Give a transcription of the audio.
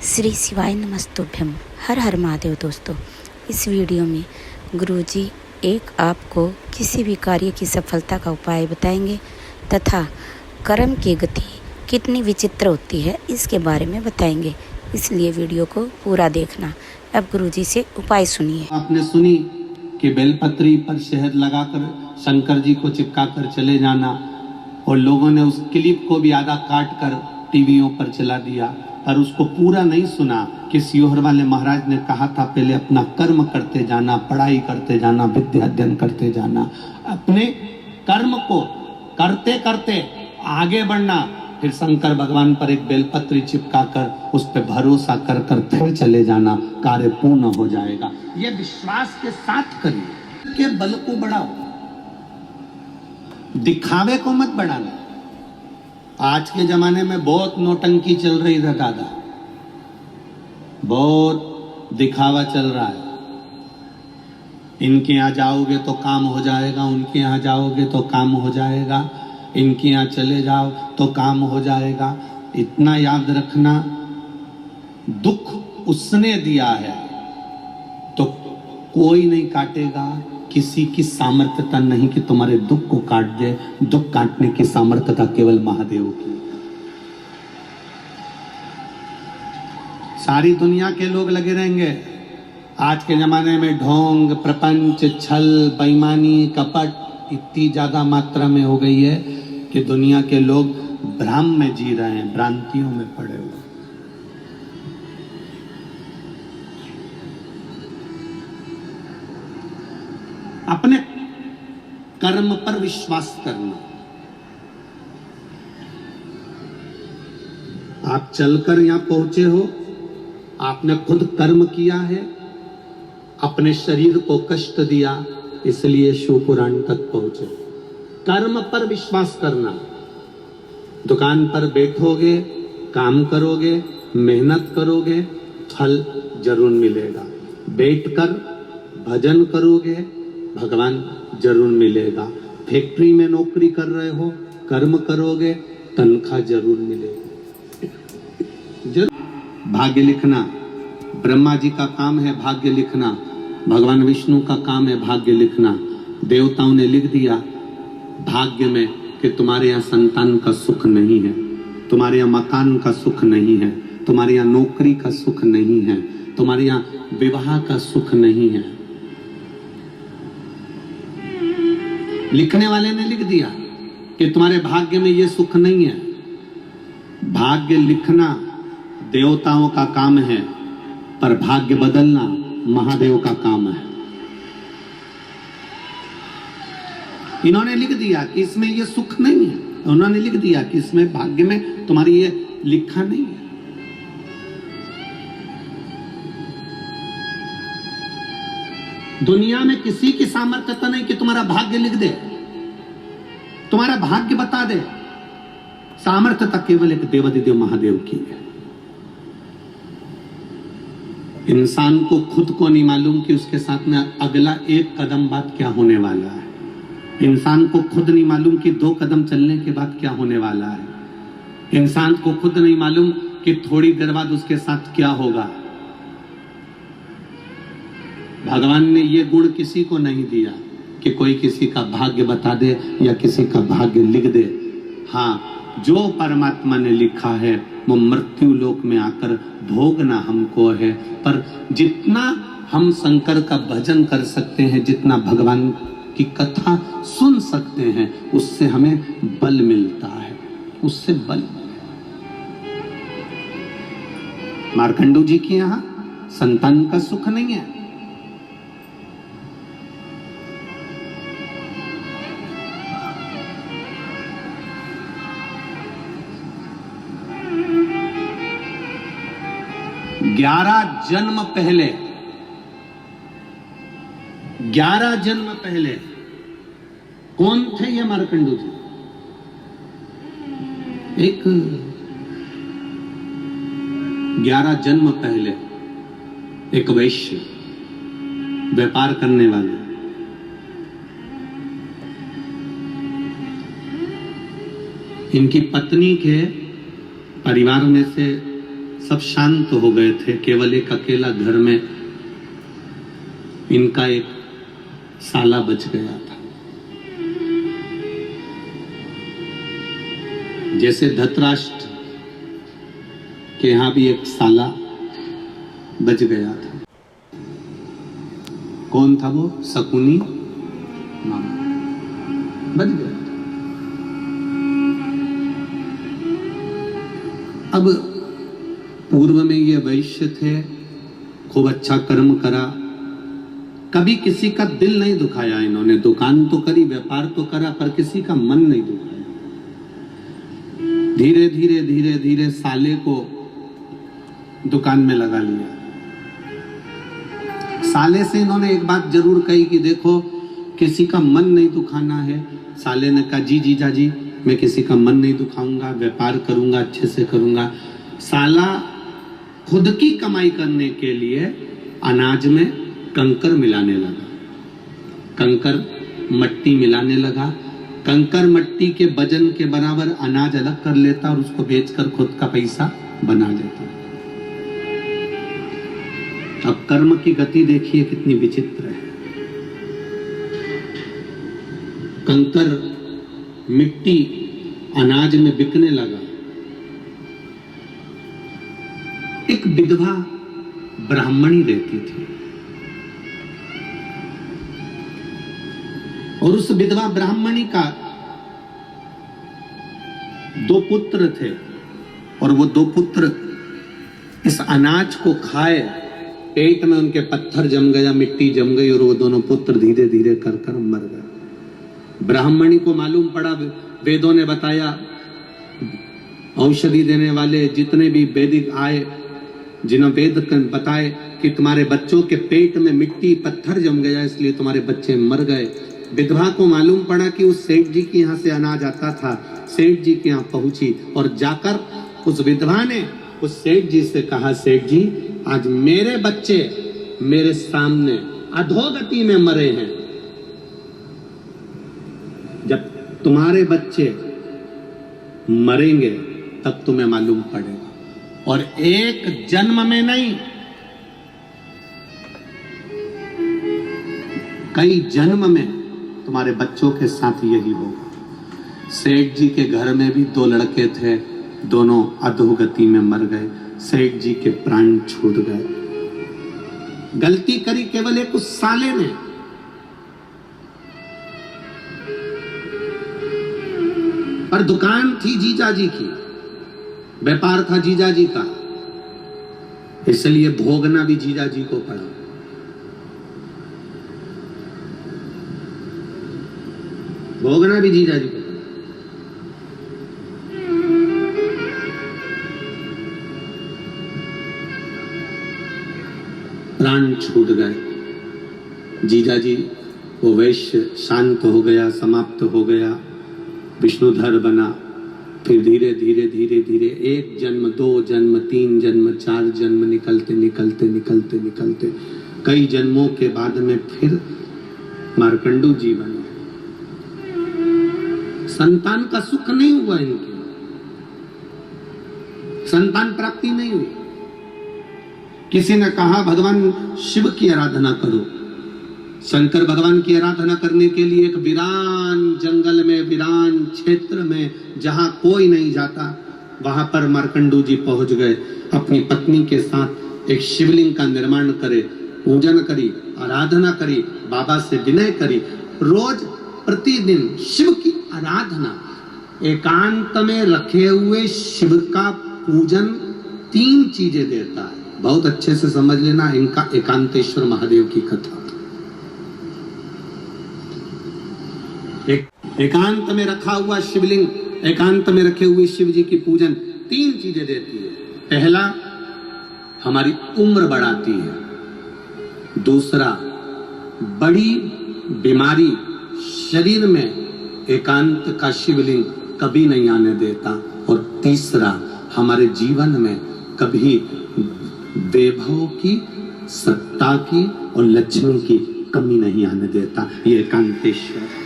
श्री शिवाय नमस्तुभ्यम। हर हर महादेव। दोस्तों, इस वीडियो में गुरुजी एक आपको किसी भी कार्य की सफलता का उपाय बताएंगे तथा कर्म की गति कितनी विचित्र होती है इसके बारे में बताएंगे, इसलिए वीडियो को पूरा देखना। अब गुरुजी से उपाय सुनिए। आपने सुनी कि बेलपत्री पर शहद लगाकर शंकर जी को चिपका कर चले जाना, और लोगों ने उस क्लिप को भी आधा काट कर टीवियों पर चला दिया, पर उसको पूरा नहीं सुना कि सियोहर वाले महाराज ने कहा था पहले अपना कर्म करते जाना, पढ़ाई करते जाना, विद्या अध्ययन करते जाना, अपने कर्म को करते करते आगे बढ़ना, फिर शंकर भगवान पर एक बेलपत्री चिपका कर उस पर भरोसा कर कर फिर चले जाना, कार्य पूर्ण हो जाएगा। ये विश्वास के साथ करिए कि बल को बढ़ाओ, दिखावे को मत बढ़ाना। आज के जमाने में बहुत नौटंकी चल रही है दादा, बहुत दिखावा चल रहा है। इनके यहाँ जाओगे तो काम हो जाएगा, उनके यहाँ जाओगे तो काम हो जाएगा, इनके यहाँ चले जाओ तो काम हो जाएगा। इतना याद रखना, दुख उसने दिया है तो कोई नहीं काटेगा। किसी की सामर्थ्यता नहीं कि तुम्हारे दुख को काट दे। दुख काटने की सामर्थ्यता केवल महादेव की। सारी दुनिया के लोग लगे रहेंगे। आज के जमाने में ढोंग, प्रपंच, छल, बेईमानी, कपट इतनी ज्यादा मात्रा में हो गई है कि दुनिया के लोग भ्रम में जी रहे हैं, भ्रांतियों में पड़े हुए। अपने कर्म पर विश्वास करना। आप चलकर यहां पहुंचे हो, आपने खुद कर्म किया है, अपने शरीर को कष्ट दिया, इसलिए शिवपुराण तक पहुंचे। कर्म पर विश्वास करना। दुकान पर बैठोगे, काम करोगे, मेहनत करोगे, फल जरूर मिलेगा। बैठकर भजन करोगे, भगवान जरूर मिलेगा। फैक्ट्री में नौकरी कर रहे हो, कर्म करोगे, तनख्वाह जरूर मिलेगी। जरूर। भाग्य लिखना ब्रह्मा जी का काम है, भाग्य लिखना। भगवान विष्णु का काम है भाग्य लिखना। देवताओं ने लिख दिया भाग्य में कि तुम्हारे यहाँ संतान का सुख नहीं है, तुम्हारे यहाँ मकान का सुख नहीं है, तुम्हारे यहाँ नौकरी का सुख नहीं है, तुम्हारे यहाँ विवाह का सुख नहीं है। लिखने वाले ने लिख दिया कि तुम्हारे भाग्य में ये सुख नहीं है। भाग्य लिखना देवताओं का काम है, पर भाग्य बदलना महादेव का काम है। इन्होंने लिख दिया कि इसमें ये सुख नहीं है, उन्होंने लिख दिया कि इसमें भाग्य में तुम्हारी ये लिखा नहीं है। दुनिया में किसी की सामर्थ्यता नहीं कि तुम्हारा भाग्य लिख दे, तुम्हारा भाग्य बता दे। सामर्थ्यता केवल एक देवाधिदेव महादेव की है। इंसान को खुद को नहीं मालूम कि उसके साथ में अगला एक कदम बाद क्या होने वाला है। इंसान को खुद नहीं मालूम कि 2 कदम चलने के बाद क्या होने वाला है। इंसान को खुद नहीं मालूम कि थोड़ी देर बाद उसके साथ क्या होगा। भगवान ने ये गुण किसी को नहीं दिया कि कोई किसी का भाग्य बता दे या किसी का भाग्य लिख दे। हाँ, जो परमात्मा ने लिखा है वो मृत्यु लोक में आकर भोगना हमको है। पर जितना हम शंकर का भजन कर सकते हैं, जितना भगवान की कथा सुन सकते हैं, उससे हमें बल मिलता है, उससे बल। मार्कंडू जी के यहाँ संतान का सुख नहीं है। ग्यारह जन्म पहले कौन थे ये मार्कंडू जी? एक 11 जन्म पहले एक वैश्य, व्यापार करने वाले। इनकी पत्नी के परिवार में से सब शांत हो गए थे, केवल एक अकेला घर में इनका एक साला बच गया था। जैसे धृतराष्ट्र के यहां भी एक साला बच गया था। कौन था वो? शकुनी मामा बच गया था। अब पूर्व में ये वैश्य थे, खूब अच्छा कर्म करा, कभी किसी का दिल नहीं दुखाया इन्होंने। दुकान तो करी, व्यापार तो करा, पर किसी का मन नहीं दुखाया। धीरे धीरे धीरे धीरे साले को दुकान में लगा लिया। साले से इन्होंने एक बात जरूर कही कि देखो किसी का मन नहीं दुखाना है। साले ने कहा जी जीजा जी, मैं किसी का मन नहीं दुखाऊंगा, व्यापार करूंगा, अच्छे से करूंगा। साला खुद की कमाई करने के लिए अनाज में कंकर मिलाने लगा, कंकर मट्टी मिलाने लगा। कंकर मट्टी के वजन के बराबर अनाज अलग कर लेता और उसको बेचकर खुद का पैसा बना लेता। अब कर्म की गति देखिए कितनी विचित्र है। कंकर मिट्टी अनाज में बिकने लगा। एक विधवा ब्राह्मणी रहती थी और उस विधवा ब्राह्मणी का 2 पुत्र थे और वो 2 पुत्र इस अनाज को खाए, पेट में उनके पत्थर जम गया, मिट्टी जम गई और वो दोनों पुत्र धीरे धीरे कर कर मर गए। ब्राह्मणी को मालूम पड़ा, वेदों ने बताया, औषधि देने वाले जितने भी वैदिक आए, जिन्होंने वेद बताए कि तुम्हारे बच्चों के पेट में मिट्टी पत्थर जम गया इसलिए तुम्हारे बच्चे मर गए। विधवा को मालूम पड़ा कि उस सेठ जी के यहाँ से अनाज आता था। सेठ जी के यहाँ पहुंची और जाकर उस विधवा ने उस सेठ जी से कहा, सेठ जी आज मेरे बच्चे मेरे सामने अधोगति में मरे हैं, जब तुम्हारे बच्चे मरेंगे तब तुम्हें मालूम पड़ेगा। और एक जन्म में नहीं, कई जन्म में तुम्हारे बच्चों के साथ यही होगा। सेठ जी के घर में भी 2 लड़के थे, दोनों अधोगति में मर गए। सेठ जी के प्राण छूट गए। गलती करी केवल एक उस साले ने। पर दुकान थी जीजा जी की, व्यापार था जीजा जी का, इसलिए भोगना भी जीजा जी को पड़ा। भोगना भी जीजा जी को पड़ा। प्राण छूट गए। जीजा जी वो वैश्य शांत हो गया, समाप्त हो गया, विष्णुधर बना। फिर धीरे धीरे धीरे धीरे 1 जन्म, 2 जन्म, 3 जन्म, 4 जन्म निकलते निकलते निकलते निकलते कई जन्मों के बाद में फिर मार्कंडू जी बने। संतान का सुख नहीं हुआ, इनके संतान प्राप्ति नहीं हुई। किसी ने कहा भगवान शिव की आराधना करो। शंकर भगवान की आराधना करने के लिए एक वीरान जंगल में, वीरान क्षेत्र में, जहां कोई नहीं जाता, वहां पर मार्कंडू जी पहुंच गए। अपनी पत्नी के साथ एक शिवलिंग का निर्माण करे, पूजन करी, आराधना करी, बाबा से विनय करी। रोज प्रतिदिन शिव की आराधना, एकांत में रखे हुए शिव का पूजन 3 चीजें देता है। बहुत अच्छे से समझ लेना, इनका एकांतेश्वर महादेव की कथा। एकांत में रखा हुआ शिवलिंग, एकांत में रखे हुए शिव जी की पूजन 3 चीजें देती है। पहला, हमारी उम्र बढ़ाती है। दूसरा, बड़ी बीमारी शरीर में एकांत का शिवलिंग कभी नहीं आने देता। और तीसरा, हमारे जीवन में कभी वैभव की, सत्ता की और लक्ष्मी की कमी नहीं आने देता। ये एकांतेश्वर।